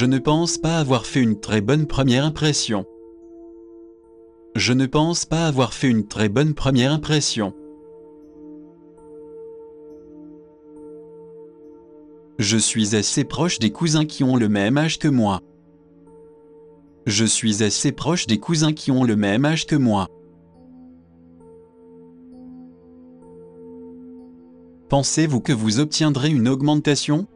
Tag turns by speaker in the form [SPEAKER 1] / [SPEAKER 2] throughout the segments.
[SPEAKER 1] Je ne pense pas avoir fait une très bonne première impression. Je ne pense pas avoir fait une très bonne première impression. Je suis assez proche des cousins qui ont le même âge que moi. Je suis assez proche des cousins qui ont le même âge que moi. Pensez-vous que vous obtiendrez une augmentation?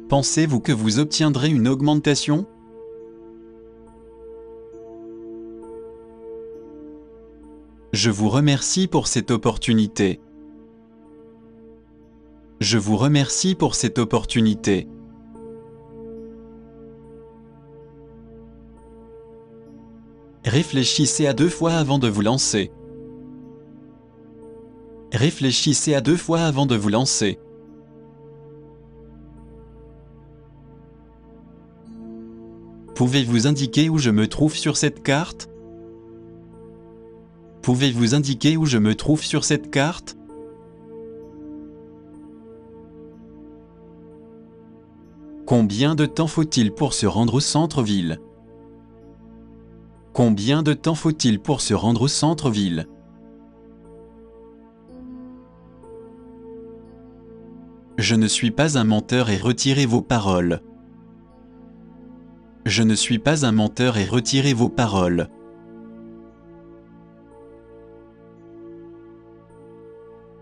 [SPEAKER 1] Pensez-vous que vous obtiendrez une augmentation? Je vous remercie pour cette opportunité. Je vous remercie pour cette opportunité. Réfléchissez à 2 fois avant de vous lancer. Réfléchissez à 2 fois avant de vous lancer. Pouvez-vous indiquer où je me trouve sur cette carte? Pouvez-vous indiquer où je me trouve sur cette carte? Combien de temps faut-il pour se rendre au centre-ville? Combien de temps faut-il pour se rendre au centre-ville? Je ne suis pas un menteur et retirez vos paroles. Je ne suis pas un menteur et retirez vos paroles.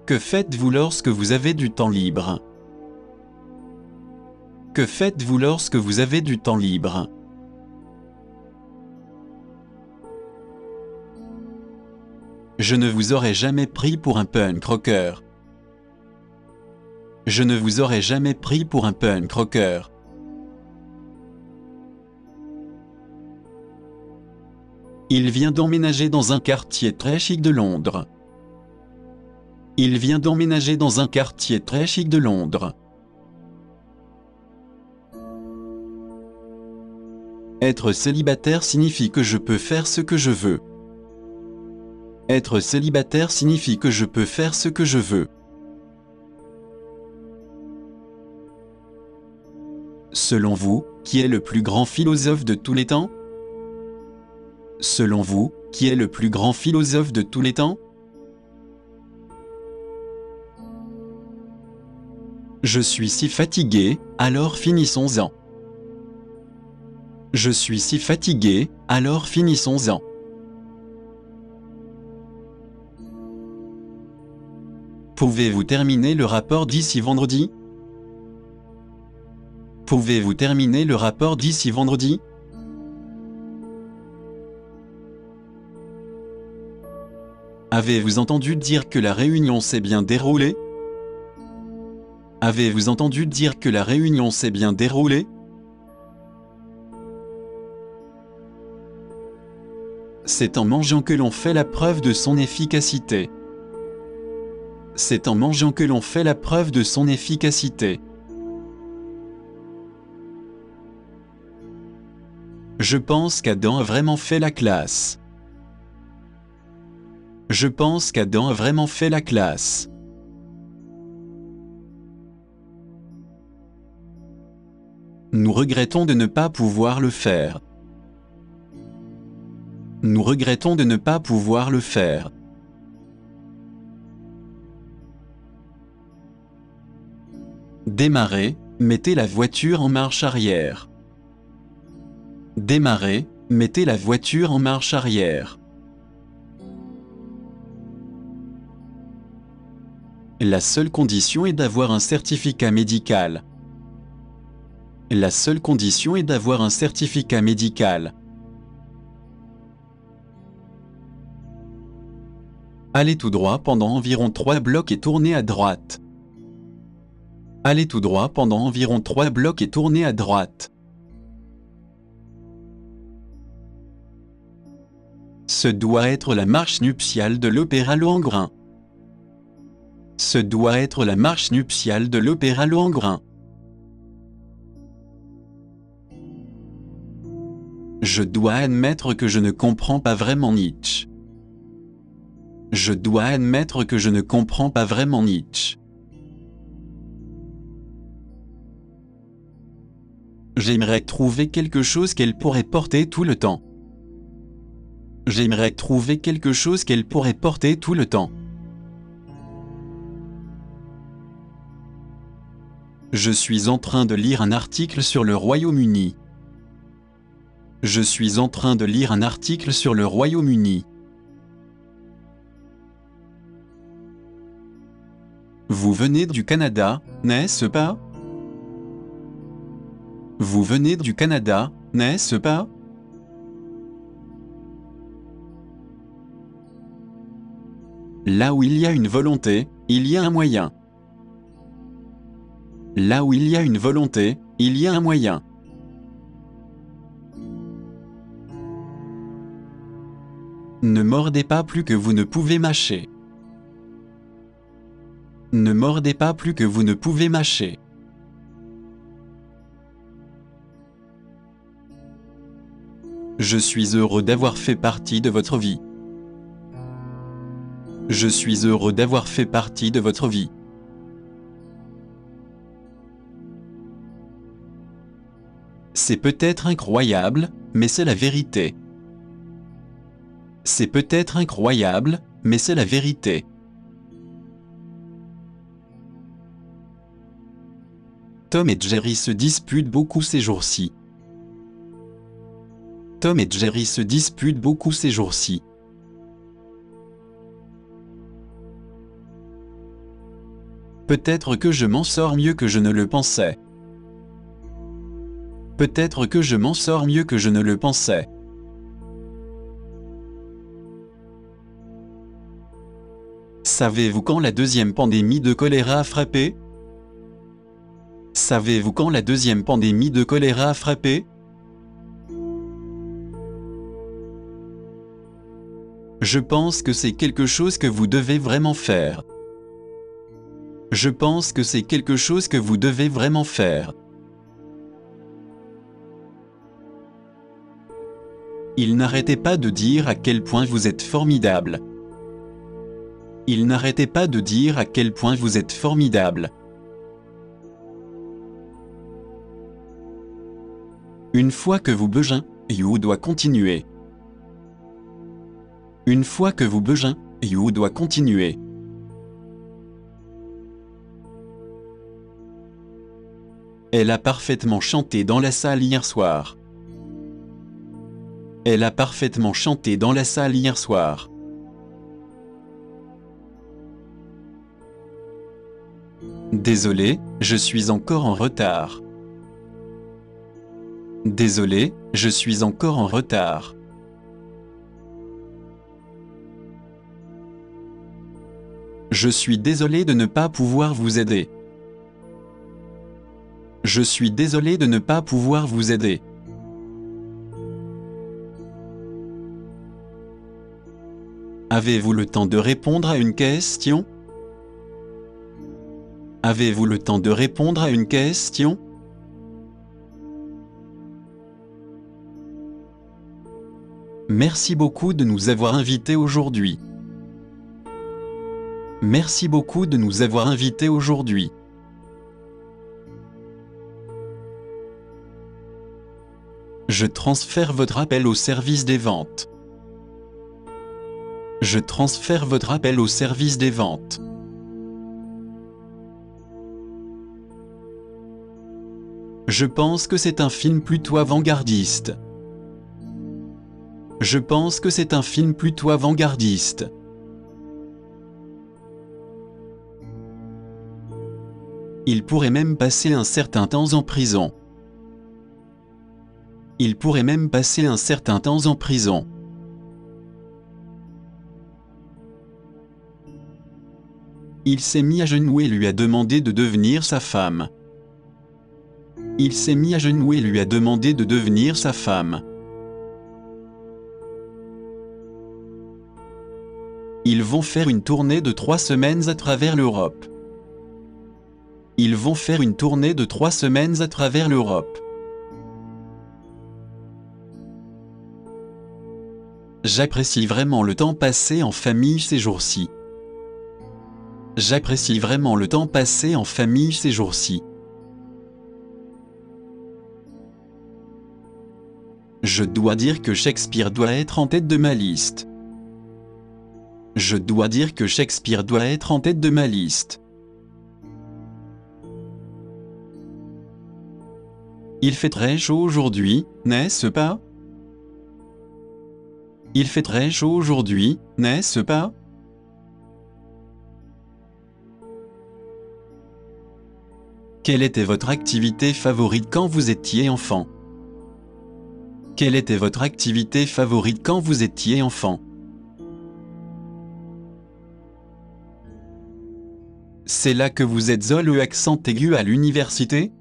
[SPEAKER 1] Que faites-vous lorsque vous avez du temps libre? Que faites-vous lorsque vous avez du temps libre? Je ne vous aurais jamais pris pour un punk rocker. Je ne vous aurais jamais pris pour un punk rocker. Il vient d'emménager dans un quartier très chic de Londres. Il vient d'emménager dans un quartier très chic de Londres. Être célibataire signifie que je peux faire ce que je veux. Être célibataire signifie que je peux faire ce que je veux. Selon vous, qui est le plus grand philosophe de tous les temps? Selon vous, qui est le plus grand philosophe de tous les temps? Je suis si fatigué, alors finissons-en. Je suis si fatigué, alors finissons-en. Pouvez-vous terminer le rapport d'ici vendredi? Pouvez-vous terminer le rapport d'ici vendredi? Avez-vous entendu dire que la réunion s'est bien déroulée? Avez-vous entendu dire que la réunion s'est bien déroulée? C'est en mangeant que l'on fait la preuve de son efficacité. C'est en mangeant que l'on fait la preuve de son efficacité. Je pense qu'Adam a vraiment fait la classe. Je pense qu'Adam a vraiment fait la classe. Nous regrettons de ne pas pouvoir le faire. Nous regrettons de ne pas pouvoir le faire. Démarrez, mettez la voiture en marche arrière. Démarrez, mettez la voiture en marche arrière. La seule condition est d'avoir un certificat médical. La seule condition est d'avoir un certificat médical. Allez tout droit pendant environ 3 blocs et tournez à droite. Allez tout droit pendant environ 3 blocs et tournez à droite. Ce doit être la marche nuptiale de l'Opéra Lohengrin. Ce doit être la marche nuptiale de l'Opéra Lohengrin. Je dois admettre que je ne comprends pas vraiment Nietzsche. Je dois admettre que je ne comprends pas vraiment Nietzsche. J'aimerais trouver quelque chose qu'elle pourrait porter tout le temps. J'aimerais trouver quelque chose qu'elle pourrait porter tout le temps. Je suis en train de lire un article sur le Royaume-Uni. Je suis en train de lire un article sur le Royaume-Uni. Vous venez du Canada, n'est-ce pas? Vous venez du Canada, n'est-ce pas? Là où il y a une volonté, il y a un moyen. Là où il y a une volonté, il y a un moyen. Ne mordez pas plus que vous ne pouvez mâcher. Ne mordez pas plus que vous ne pouvez mâcher. Je suis heureux d'avoir fait partie de votre vie. Je suis heureux d'avoir fait partie de votre vie. C'est peut-être incroyable, mais c'est la vérité. C'est peut-être incroyable, mais c'est la vérité. Tom et Jerry se disputent beaucoup ces jours-ci. Tom et Jerry se disputent beaucoup ces jours-ci. Peut-être que je m'en sors mieux que je ne le pensais. Peut-être que je m'en sors mieux que je ne le pensais. Savez-vous quand la deuxième pandémie de choléra a frappé? Savez-vous quand la deuxième pandémie de choléra a frappé? Je pense que c'est quelque chose que vous devez vraiment faire. Je pense que c'est quelque chose que vous devez vraiment faire. Il n'arrêtait pas de dire à quel point vous êtes formidable. Il n'arrêtait pas de dire à quel point vous êtes formidable. Une fois que vous beugin, You doit continuer. Une fois que vous beugin, You doit continuer. Elle a parfaitement chanté dans la salle hier soir. Elle a parfaitement chanté dans la salle hier soir. Désolé, je suis encore en retard. Désolé, je suis encore en retard. Je suis désolé de ne pas pouvoir vous aider. Je suis désolé de ne pas pouvoir vous aider. Avez-vous le temps de répondre à une question? Avez-vous le temps de répondre à une question? Merci beaucoup de nous avoir invités aujourd'hui. Merci beaucoup de nous avoir invités aujourd'hui. Je transfère votre appel au service des ventes. Je transfère votre appel au service des ventes. Je pense que c'est un film plutôt avant-gardiste. Je pense que c'est un film plutôt avant-gardiste. Il pourrait même passer un certain temps en prison. Il pourrait même passer un certain temps en prison. Il s'est mis à genoux et lui a demandé de devenir sa femme. Il s'est mis à genoux et lui a demandé de devenir sa femme. Ils vont faire une tournée de 3 semaines à travers l'Europe. Ils vont faire une tournée de 3 semaines à travers l'Europe. J'apprécie vraiment le temps passé en famille ces jours-ci. J'apprécie vraiment le temps passé en famille ces jours-ci. Je dois dire que Shakespeare doit être en tête de ma liste. Je dois dire que Shakespeare doit être en tête de ma liste. Il fait très chaud aujourd'hui, n'est-ce pas? Il fait très chaud aujourd'hui, n'est-ce pas? Quelle était votre activité favorite quand vous étiez enfant? Quelle était votre activité favorite quand vous étiez enfant? C'est là que vous êtes le accent aigu à l'université?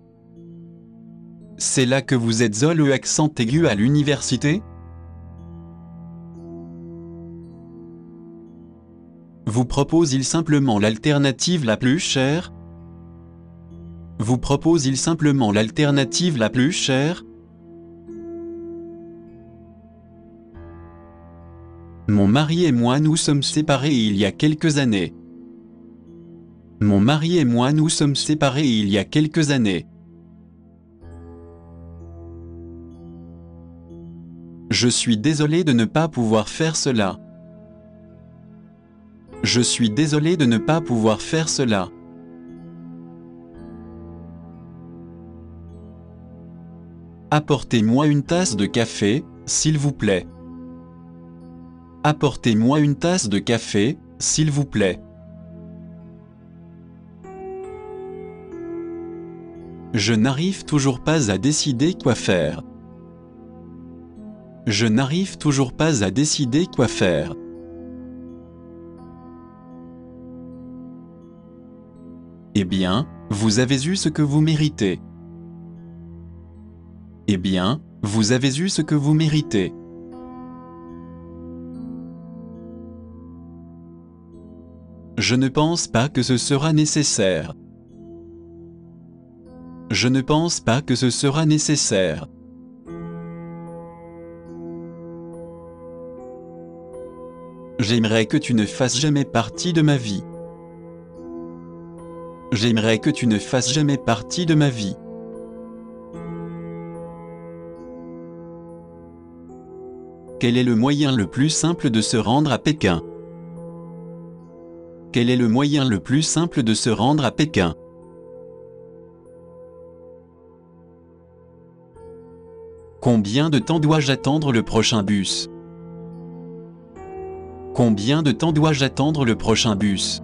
[SPEAKER 1] C'est là que vous êtes le accent aigu à l'université? Vous propose-t-il simplement l'alternative la plus chère? Vous propose-t-il simplement l'alternative la plus chère? Mon mari et moi nous sommes séparés il y a quelques années. Mon mari et moi nous sommes séparés il y a quelques années. Je suis désolé de ne pas pouvoir faire cela. Je suis désolé de ne pas pouvoir faire cela. Apportez-moi une tasse de café, s'il vous plaît. Apportez-moi une tasse de café, s'il vous plaît. Je n'arrive toujours pas à décider quoi faire. Je n'arrive toujours pas à décider quoi faire. Eh bien, vous avez eu ce que vous méritez. Eh bien, vous avez eu ce que vous méritez. Je ne pense pas que ce sera nécessaire. Je ne pense pas que ce sera nécessaire. J'aimerais que tu ne fasses jamais partie de ma vie. J'aimerais que tu ne fasses jamais partie de ma vie. Quel est le moyen le plus simple de se rendre à Pékin? Quel est le moyen le plus simple de se rendre à Pékin? Combien de temps dois-je attendre le prochain bus? Combien de temps dois-je attendre le prochain bus?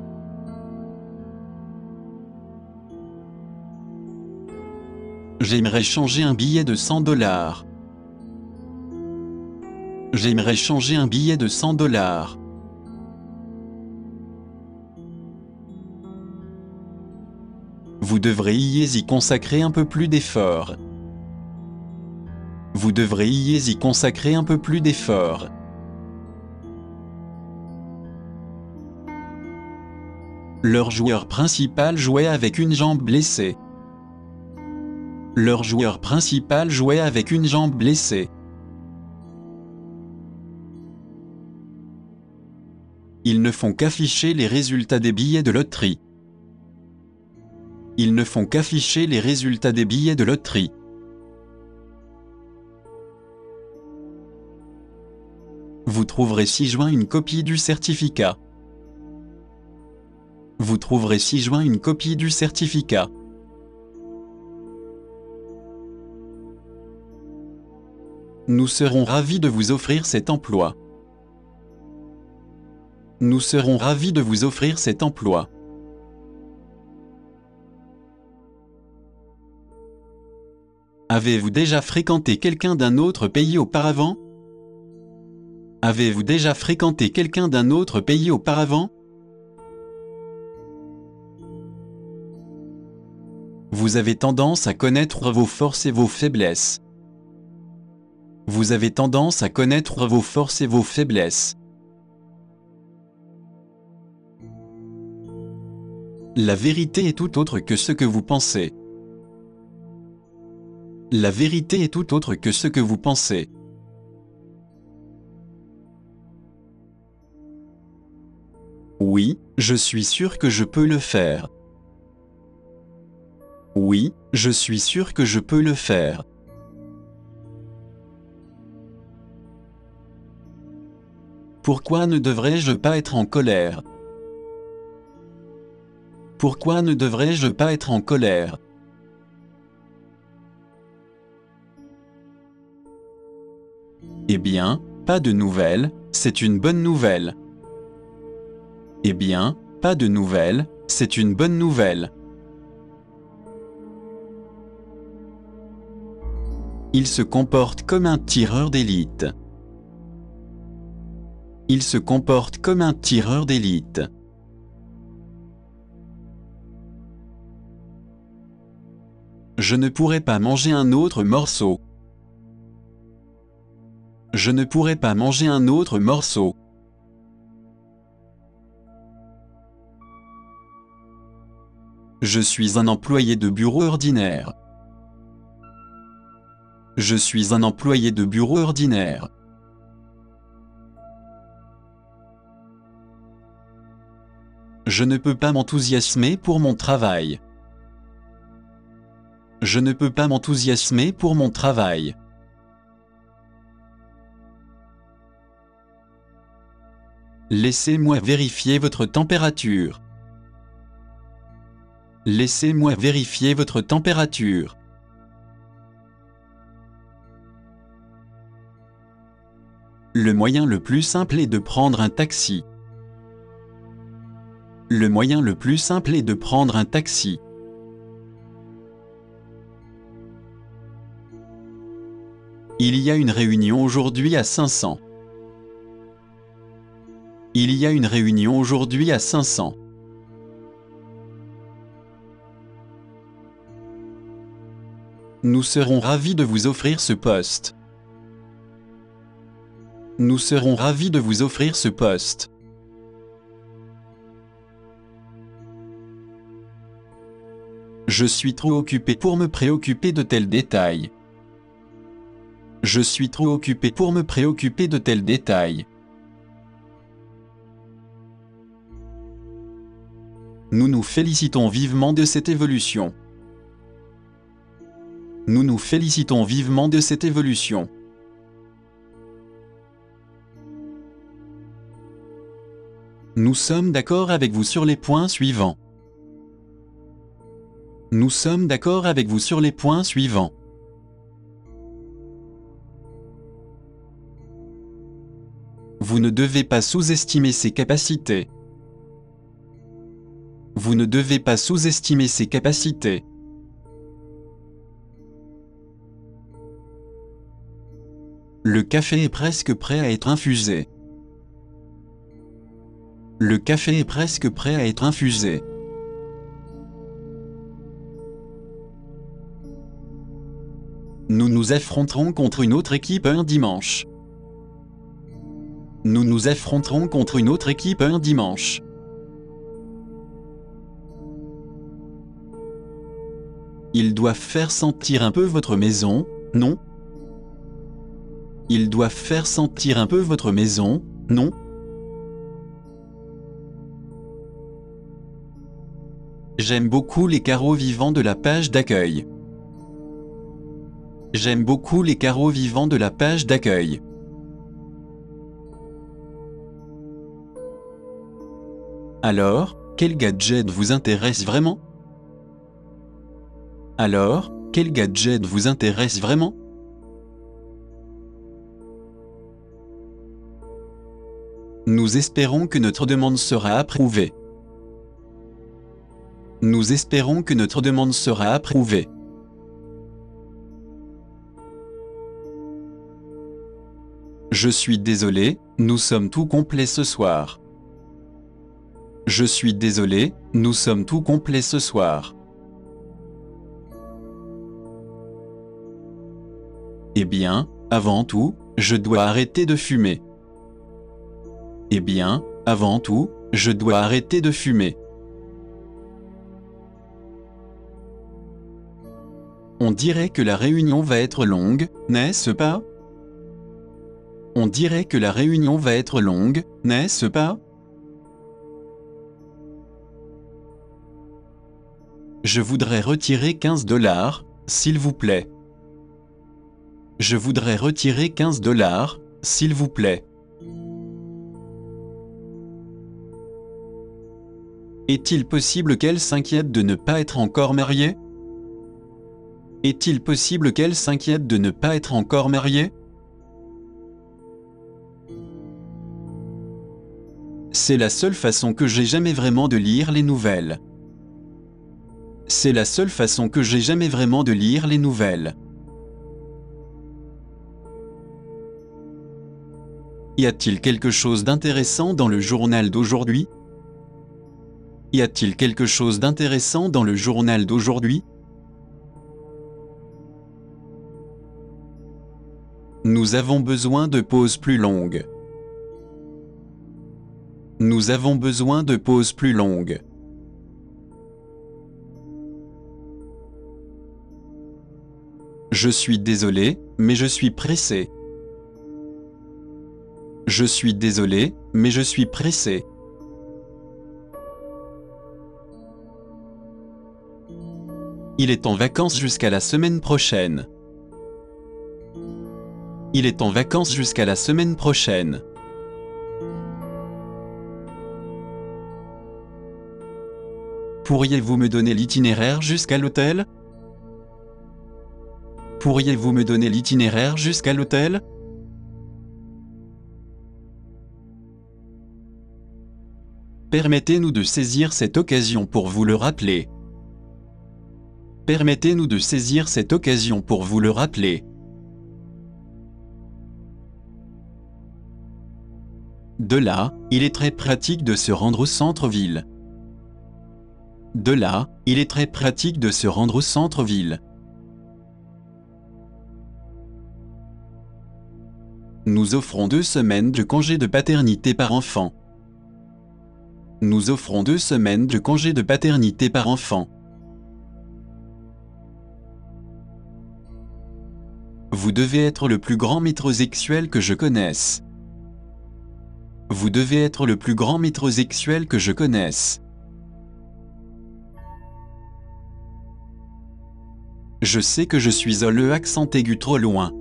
[SPEAKER 1] J'aimerais changer un billet de $100. J'aimerais changer un billet de $100. Vous devriez y consacrer un peu plus d'efforts. Vous devriez y consacrer un peu plus d'efforts. Leur joueur principal jouait avec une jambe blessée. Leur joueur principal jouait avec une jambe blessée. Ils ne font qu'afficher les résultats des billets de loterie. Ils ne font qu'afficher les résultats des billets de loterie. Vous trouverez ci-joint une copie du certificat. Vous trouverez ci-joint une copie du certificat. Nous serons ravis de vous offrir cet emploi. Nous serons ravis de vous offrir cet emploi. Avez-vous déjà fréquenté quelqu'un d'un autre pays auparavant? Avez-vous déjà fréquenté quelqu'un d'un autre pays auparavant? Vous avez tendance à connaître vos forces et vos faiblesses. Vous avez tendance à connaître vos forces et vos faiblesses. La vérité est tout autre que ce que vous pensez. La vérité est tout autre que ce que vous pensez. Oui, je suis sûr que je peux le faire. Oui, je suis sûr que je peux le faire. Pourquoi ne devrais-je pas être en colère? Pourquoi ne devrais-je pas être en colère? Eh bien, pas de nouvelles, c'est une bonne nouvelle. Eh bien, pas de nouvelles, c'est une bonne nouvelle. Il se comporte comme un tireur d'élite. Il se comporte comme un tireur d'élite. Je ne pourrais pas manger un autre morceau. Je ne pourrais pas manger un autre morceau. Je suis un employé de bureau ordinaire. Je suis un employé de bureau ordinaire. Je ne peux pas m'enthousiasmer pour mon travail. Je ne peux pas m'enthousiasmer pour mon travail. Laissez-moi vérifier votre température. Laissez-moi vérifier votre température. Le moyen le plus simple est de prendre un taxi. Le moyen le plus simple est de prendre un taxi. Il y a une réunion aujourd'hui à 500. Il y a une réunion aujourd'hui à 500. Nous serons ravis de vous offrir ce poste. Nous serons ravis de vous offrir ce poste. Je suis trop occupé pour me préoccuper de tels détails. Je suis trop occupé pour me préoccuper de tels détails. Nous nous félicitons vivement de cette évolution. Nous nous félicitons vivement de cette évolution. Nous sommes d'accord avec vous sur les points suivants. Nous sommes d'accord avec vous sur les points suivants. Vous ne devez pas sous-estimer ses capacités. Vous ne devez pas sous-estimer ses capacités. Le café est presque prêt à être infusé. Le café est presque prêt à être infusé. Nous nous affronterons contre une autre équipe un dimanche. Nous nous affronterons contre une autre équipe un dimanche. Ils doivent faire sentir un peu votre maison, non? Ils doivent faire sentir un peu votre maison, non? J'aime beaucoup les carreaux vivants de la page d'accueil. J'aime beaucoup les carreaux vivants de la page d'accueil. Alors, quel gadget vous intéresse vraiment? Alors, quel gadget vous intéresse vraiment? Nous espérons que notre demande sera approuvée. Nous espérons que notre demande sera approuvée. Je suis désolé, nous sommes tout complets ce soir. Je suis désolé, nous sommes tout complets ce soir. Eh bien, avant tout, je dois arrêter de fumer. Eh bien, avant tout, je dois arrêter de fumer. On dirait que la réunion va être longue, n'est-ce pas? On dirait que la réunion va être longue, n'est-ce pas? Je voudrais retirer 15 $, s'il vous plaît. Je voudrais retirer 15 $, s'il vous plaît. Est-il possible qu'elle s'inquiète de ne pas être encore mariée? Est-il possible qu'elle s'inquiète de ne pas être encore mariée? C'est la seule façon que j'ai jamais vraiment de lire les nouvelles. C'est la seule façon que j'ai jamais vraiment de lire les nouvelles. Y a-t-il quelque chose d'intéressant dans le journal d'aujourd'hui? Y a-t-il quelque chose d'intéressant dans le journal d'aujourd'hui? Nous avons besoin de pauses plus longues. Nous avons besoin de pauses plus longues. Je suis désolé, mais je suis pressé. Je suis désolé, mais je suis pressé. Il est en vacances jusqu'à la semaine prochaine. Il est en vacances jusqu'à la semaine prochaine. Pourriez-vous me donner l'itinéraire jusqu'à l'hôtel? Pourriez-vous me donner l'itinéraire jusqu'à l'hôtel? Permettez-nous de saisir cette occasion pour vous le rappeler. Permettez-nous de saisir cette occasion pour vous le rappeler. De là, il est très pratique de se rendre au centre-ville. De là, il est très pratique de se rendre au centre-ville. Nous offrons 2 semaines de congé de paternité par enfant. Nous offrons 2 semaines de congé de paternité par enfant. Vous devez être le plus grand métrosexuel que je connaisse. Vous devez être le plus grand métrosexuel que je connaisse. Je sais que je suis le accent aigu trop loin.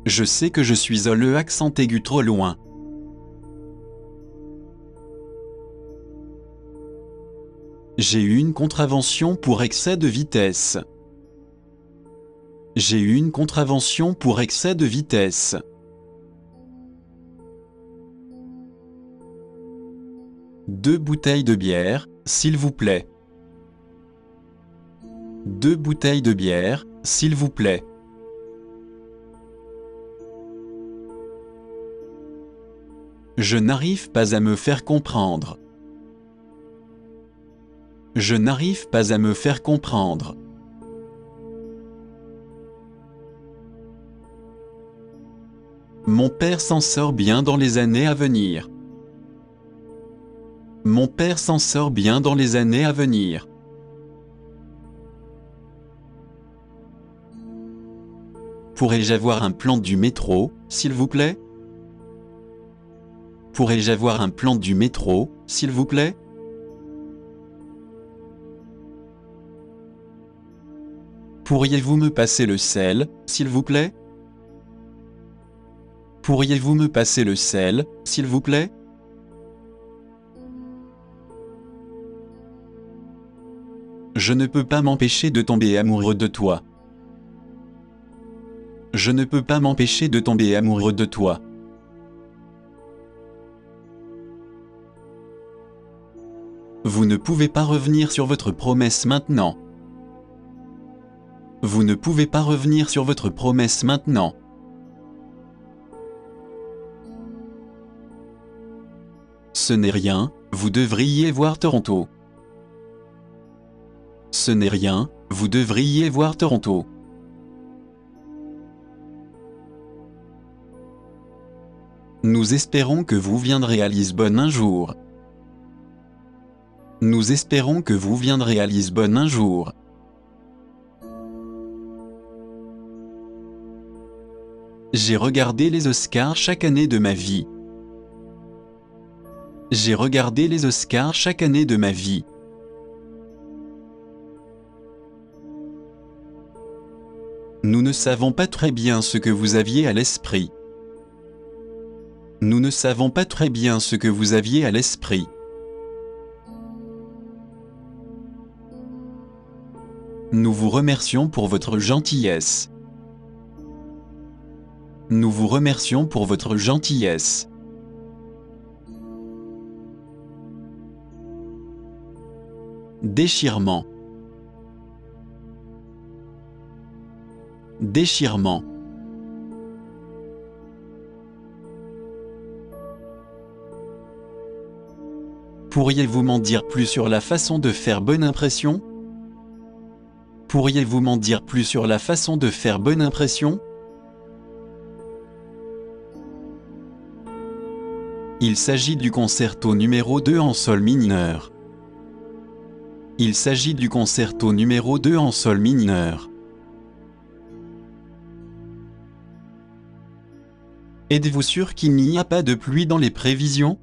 [SPEAKER 1] Je sais que je suis le accent aigu trop loin. J'ai eu une contravention pour excès de vitesse. J'ai eu une contravention pour excès de vitesse. Deux bouteilles de bière, s'il vous plaît. 2 bouteilles de bière, s'il vous plaît. Je n'arrive pas à me faire comprendre. Je n'arrive pas à me faire comprendre. Mon père s'en sort bien dans les années à venir. Mon père s'en sort bien dans les années à venir. Pourrais-je avoir un plan du métro, s'il vous plaît? Pourrais-je avoir un plan du métro, s'il vous plaît? Pourriez-vous me passer le sel, s'il vous plaît? Pourriez-vous me passer le sel, s'il vous plaît? Je ne peux pas m'empêcher de tomber amoureux de toi. Je ne peux pas m'empêcher de tomber amoureux de toi. Vous ne pouvez pas revenir sur votre promesse maintenant. Vous ne pouvez pas revenir sur votre promesse maintenant. Ce n'est rien, vous devriez voir Toronto. Ce n'est rien, vous devriez voir Toronto. Nous espérons que vous viendrez à Lisbonne un jour. Nous espérons que vous viendrez à Lisbonne un jour. J'ai regardé les Oscars chaque année de ma vie. J'ai regardé les Oscars chaque année de ma vie. Nous ne savons pas très bien ce que vous aviez à l'esprit. Nous ne savons pas très bien ce que vous aviez à l'esprit. Nous vous remercions pour votre gentillesse. Nous vous remercions pour votre gentillesse. Déchirement. Déchirement. Pourriez-vous m'en dire plus sur la façon de faire bonne impression? Pourriez-vous m'en dire plus sur la façon de faire bonne impression? Il s'agit du concerto numéro 2 en sol mineur. Il s'agit du concerto numéro 2 en sol mineur. Êtes-vous sûr qu'il n'y a pas de pluie dans les prévisions?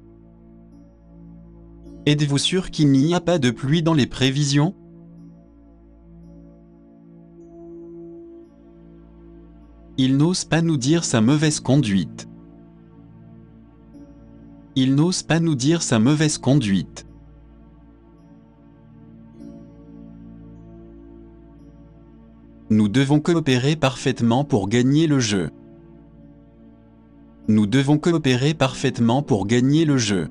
[SPEAKER 1] Êtes-vous sûr qu'il n'y a pas de pluie dans les prévisions? Il n'ose pas nous dire sa mauvaise conduite. Il n'ose pas nous dire sa mauvaise conduite. Nous devons coopérer parfaitement pour gagner le jeu. Nous devons coopérer parfaitement pour gagner le jeu.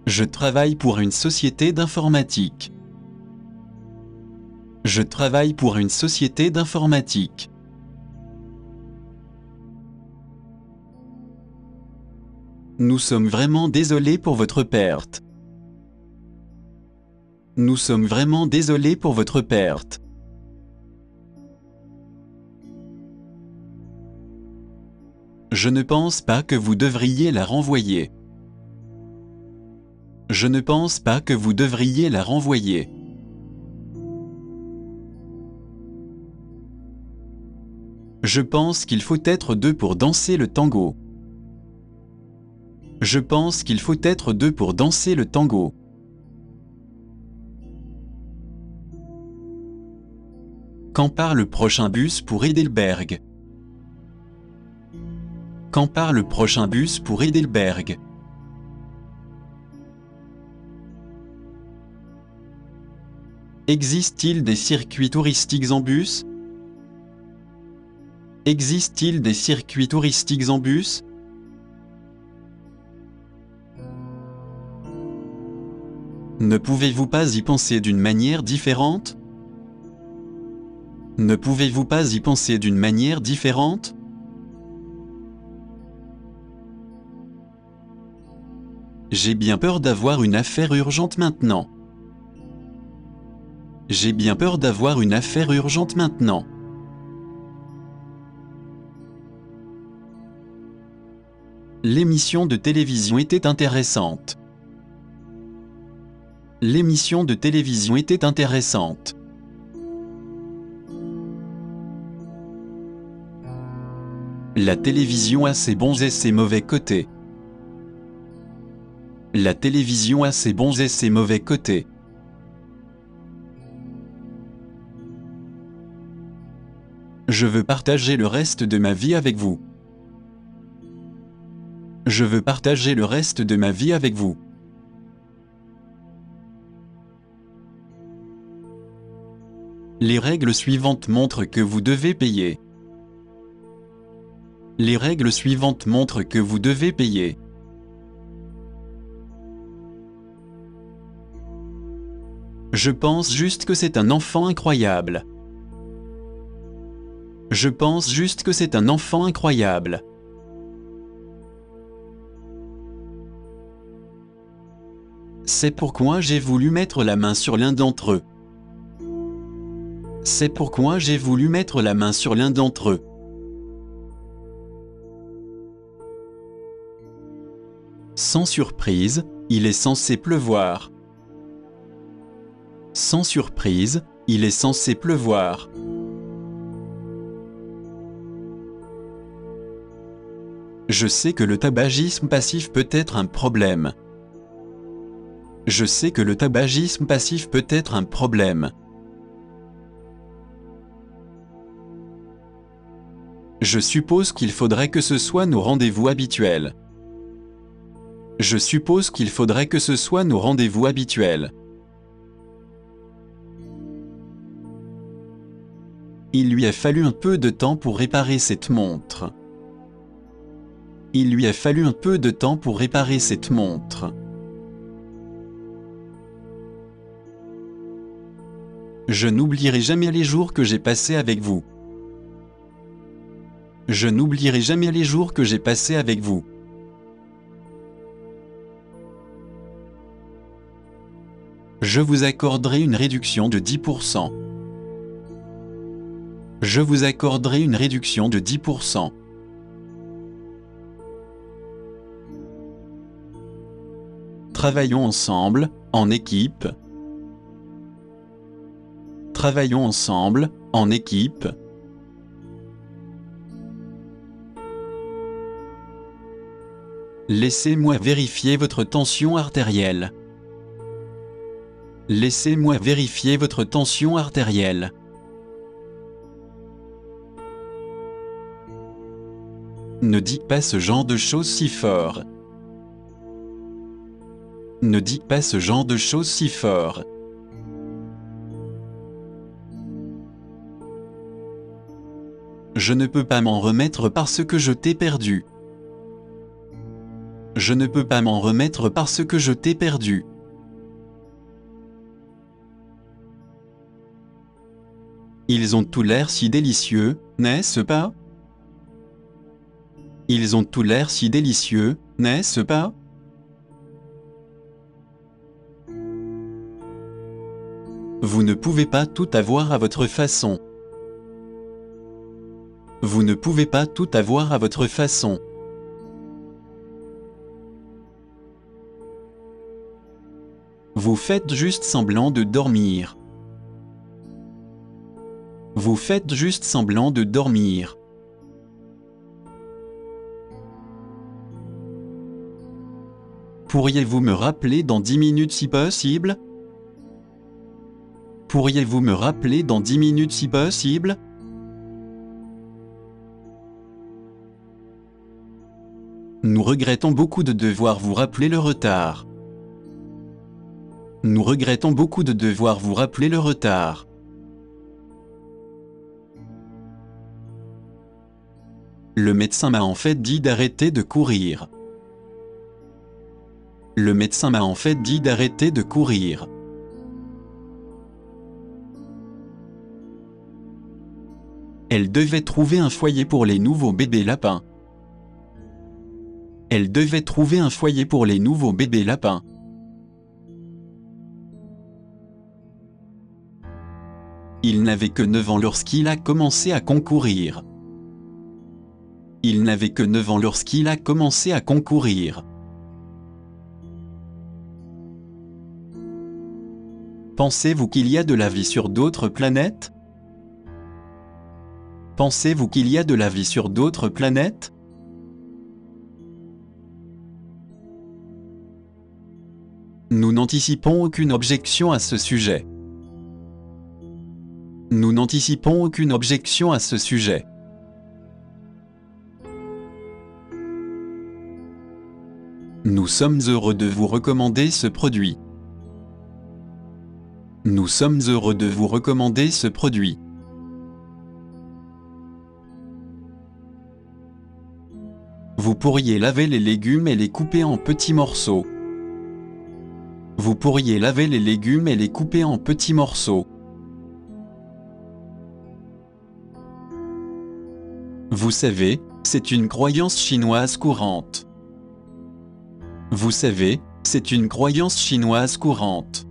[SPEAKER 1] Je travaille pour une société d'informatique. Je travaille pour une société d'informatique. Nous sommes vraiment désolés pour votre perte. Nous sommes vraiment désolés pour votre perte. Je ne pense pas que vous devriez la renvoyer. Je ne pense pas que vous devriez la renvoyer. Je pense qu'il faut être deux pour danser le tango. Je pense qu'il faut être deux pour danser le tango. Quand part le prochain bus pour Heidelberg? Quand part le prochain bus pour Heidelberg? Existe-t-il des circuits touristiques en bus? Existe-t-il des circuits touristiques en bus? Ne pouvez-vous pas y penser d'une manière différente? Ne pouvez-vous pas y penser d'une manière différente? J'ai bien peur d'avoir une affaire urgente maintenant. J'ai bien peur d'avoir une affaire urgente maintenant. L'émission de télévision était intéressante. L'émission de télévision était intéressante. La télévision a ses bons et ses mauvais côtés. La télévision a ses bons et ses mauvais côtés. Je veux partager le reste de ma vie avec vous. Je veux partager le reste de ma vie avec vous. Les règles suivantes montrent que vous devez payer. Les règles suivantes montrent que vous devez payer. Je pense juste que c'est un enfant incroyable. Je pense juste que c'est un enfant incroyable. C'est pourquoi j'ai voulu mettre la main sur l'un d'entre eux. C'est pourquoi j'ai voulu mettre la main sur l'un d'entre eux. Sans surprise, il est censé pleuvoir. Sans surprise, il est censé pleuvoir. Je sais que le tabagisme passif peut être un problème. Je sais que le tabagisme passif peut être un problème. Je suppose qu'il faudrait que ce soit nos rendez-vous habituels. Je suppose qu'il faudrait que ce soit nos rendez-vous habituels. Il lui a fallu un peu de temps pour réparer cette montre. Il lui a fallu un peu de temps pour réparer cette montre. Je n'oublierai jamais les jours que j'ai passés avec vous. Je n'oublierai jamais les jours que j'ai passés avec vous. Je vous accorderai une réduction de 10%. Je vous accorderai une réduction de 10%. Travaillons ensemble, en équipe. Travaillons ensemble, en équipe. Laissez-moi vérifier votre tension artérielle. Laissez-moi vérifier votre tension artérielle. Ne dites pas ce genre de choses si fort. Ne dites pas ce genre de choses si fort. Je ne peux pas m'en remettre parce que je t'ai perdu. Je ne peux pas m'en remettre parce que je t'ai perdu. Ils ont tout l'air si délicieux, n'est-ce pas? Ils ont tout l'air si délicieux, n'est-ce pas? Vous ne pouvez pas tout avoir à votre façon. Vous ne pouvez pas tout avoir à votre façon. Vous faites juste semblant de dormir. Vous faites juste semblant de dormir. Pourriez-vous me rappeler dans 10 minutes si possible? Pourriez-vous me rappeler dans 10 minutes si possible? Nous regrettons beaucoup de devoir vous rappeler le retard. Nous regrettons beaucoup de devoir vous rappeler le retard. Le médecin m'a en fait dit d'arrêter de courir. Le médecin m'a en fait dit d'arrêter de courir. Elle devait trouver un foyer pour les nouveaux bébés lapins. Elle devait trouver un foyer pour les nouveaux bébés lapins. Il n'avait que 9 ans lorsqu'il a commencé à concourir. Il n'avait que 9 ans lorsqu'il a commencé à concourir. Pensez-vous qu'il y a de la vie sur d'autres planètes? Pensez-vous qu'il y a de la vie sur d'autres planètes? Nous n'anticipons aucune objection à ce sujet. Nous n'anticipons aucune objection à ce sujet. Nous sommes heureux de vous recommander ce produit. Nous sommes heureux de vous recommander ce produit. Vous pourriez laver les légumes et les couper en petits morceaux. Vous pourriez laver les légumes et les couper en petits morceaux. Vous savez, c'est une croyance chinoise courante. Vous savez, c'est une croyance chinoise courante.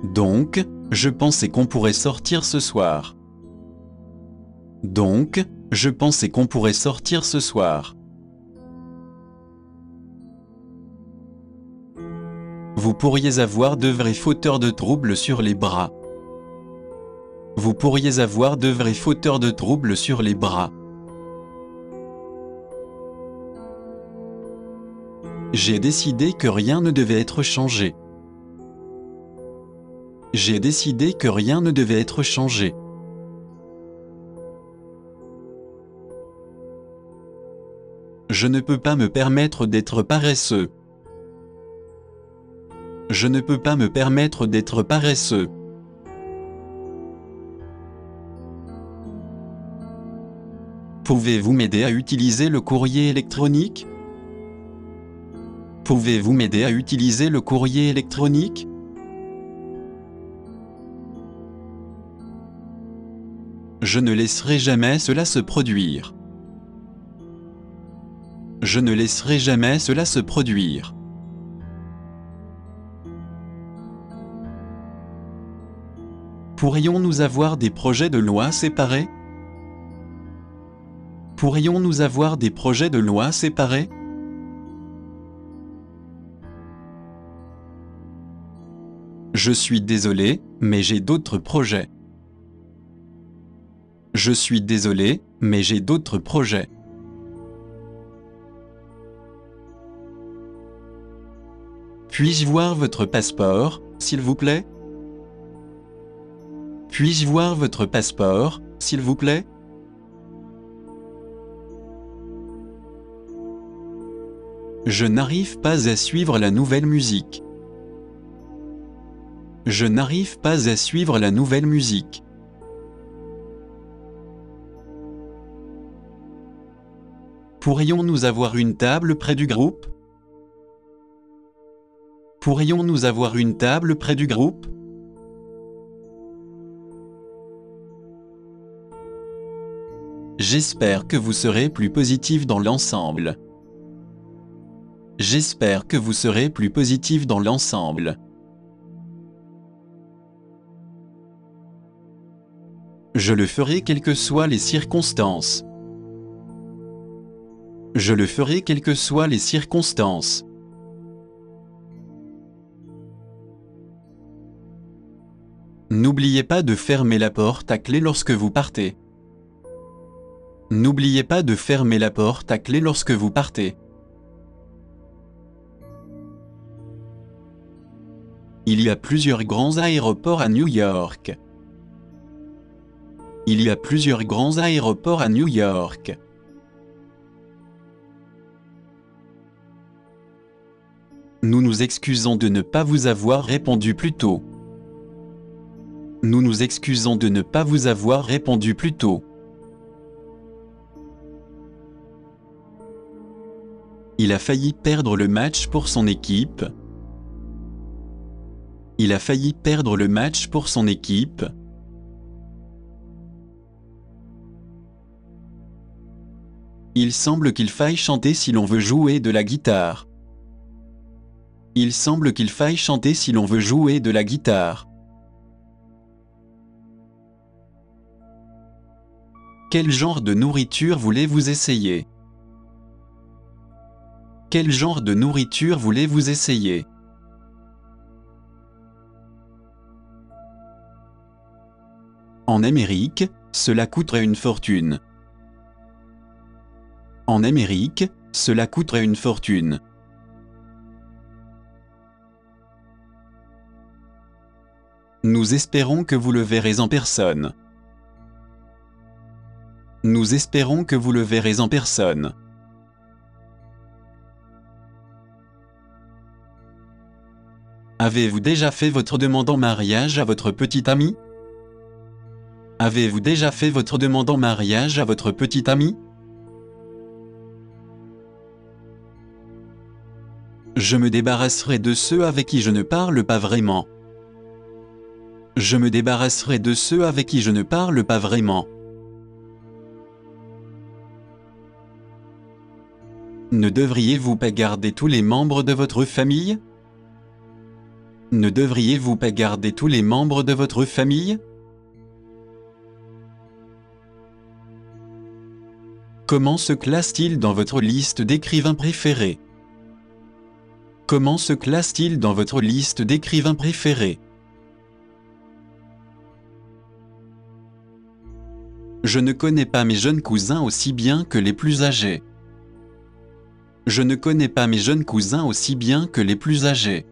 [SPEAKER 1] Donc, je pensais qu'on pourrait sortir ce soir. Donc, je pensais qu'on pourrait sortir ce soir. Vous pourriez avoir de vrais fauteurs de troubles sur les bras. Vous pourriez avoir de vrais fauteurs de troubles sur les bras. J'ai décidé que rien ne devait être changé. J'ai décidé que rien ne devait être changé. Je ne peux pas me permettre d'être paresseux. Je ne peux pas me permettre d'être paresseux. Pouvez-vous m'aider à utiliser le courrier électronique? Pouvez-vous m'aider à utiliser le courrier électronique? Je ne laisserai jamais cela se produire. Je ne laisserai jamais cela se produire. Pourrions-nous avoir des projets de loi séparés? Pourrions-nous avoir des projets de loi séparés? Je suis désolé, mais j'ai d'autres projets. Je suis désolé, mais j'ai d'autres projets. Puis-je voir votre passeport, s'il vous plaît? Puis-je voir votre passeport, s'il vous plaît? Je n'arrive pas à suivre la nouvelle musique. Je n'arrive pas à suivre la nouvelle musique. Pourrions-nous avoir une table près du groupe? Pourrions-nous avoir une table près du groupe? J'espère que vous serez plus positif dans l'ensemble. J'espère que vous serez plus positif dans l'ensemble. Je le ferai quelles que soient les circonstances. Je le ferai quelles que soient les circonstances. N'oubliez pas de fermer la porte à clé lorsque vous partez. N'oubliez pas de fermer la porte à clé lorsque vous partez. Il y a plusieurs grands aéroports à New York. Il y a plusieurs grands aéroports à New York. Nous nous excusons de ne pas vous avoir répondu plus tôt. Nous nous excusons de ne pas vous avoir répondu plus tôt. Il a failli perdre le match pour son équipe. Il a failli perdre le match pour son équipe. Il semble qu'il faille chanter si l'on veut jouer de la guitare. Il semble qu'il faille chanter si l'on veut jouer de la guitare. Quel genre de nourriture voulez-vous essayer? Quel genre de nourriture voulez-vous essayer? En Amérique, cela coûterait une fortune. En Amérique, cela coûterait une fortune. Nous espérons que vous le verrez en personne. Nous espérons que vous le verrez en personne. Avez-vous déjà fait votre demande en mariage à votre petite amie? Avez-vous déjà fait votre demande en mariage à votre petite amie? Je me débarrasserai de ceux avec qui je ne parle pas vraiment. Je me débarrasserai de ceux avec qui je ne parle pas vraiment. Ne devriez-vous pas garder tous les membres de votre famille? Ne devriez-vous pas garder tous les membres de votre famille? Comment se classe-t-il dans votre liste d'écrivains préférés? Comment se classe-t-il dans votre liste d'écrivains préférés? Je ne connais pas mes jeunes cousins aussi bien que les plus âgés. Je ne connais pas mes jeunes cousins aussi bien que les plus âgés.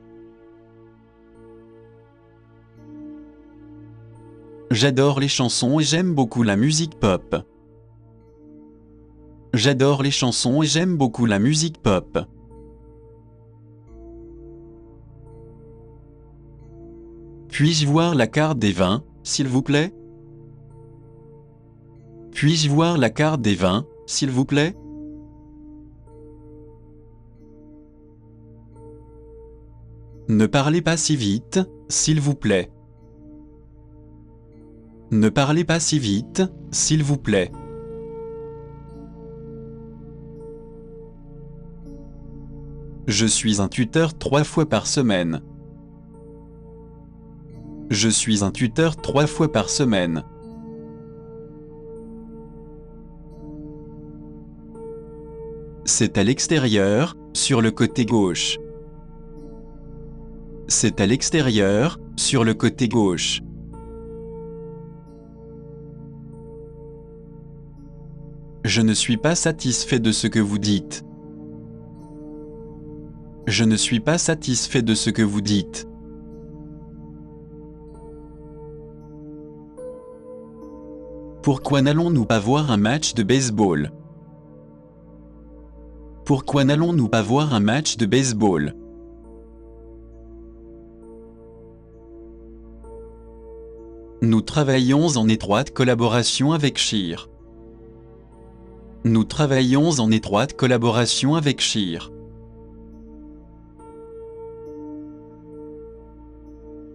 [SPEAKER 1] J'adore les chansons et j'aime beaucoup la musique pop. J'adore les chansons et j'aime beaucoup la musique pop. Puis-je voir la carte des vins, s'il vous plaît? Puis-je voir la carte des vins, s'il vous plaît? Ne parlez pas si vite, s'il vous plaît. Ne parlez pas si vite, s'il vous plaît. Je suis un tuteur 3 fois par semaine. Je suis un tuteur 3 fois par semaine. C'est à l'extérieur, sur le côté gauche. C'est à l'extérieur, sur le côté gauche. Je ne suis pas satisfait de ce que vous dites. Je ne suis pas satisfait de ce que vous dites. Pourquoi n'allons-nous pas voir un match de baseball? Pourquoi n'allons-nous pas voir un match de baseball? Nous travaillons en étroite collaboration avec Sheer. Nous travaillons en étroite collaboration avec Sheer.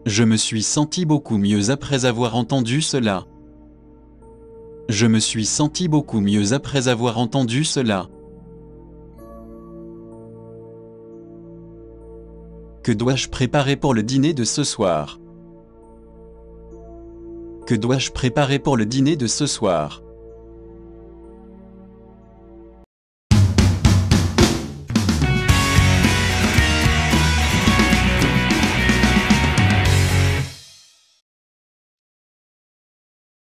[SPEAKER 1] Je me suis senti beaucoup mieux après avoir entendu cela. Je me suis senti beaucoup mieux après avoir entendu cela. Que dois-je préparer pour le dîner de ce soir? Que dois-je préparer pour le dîner de ce soir?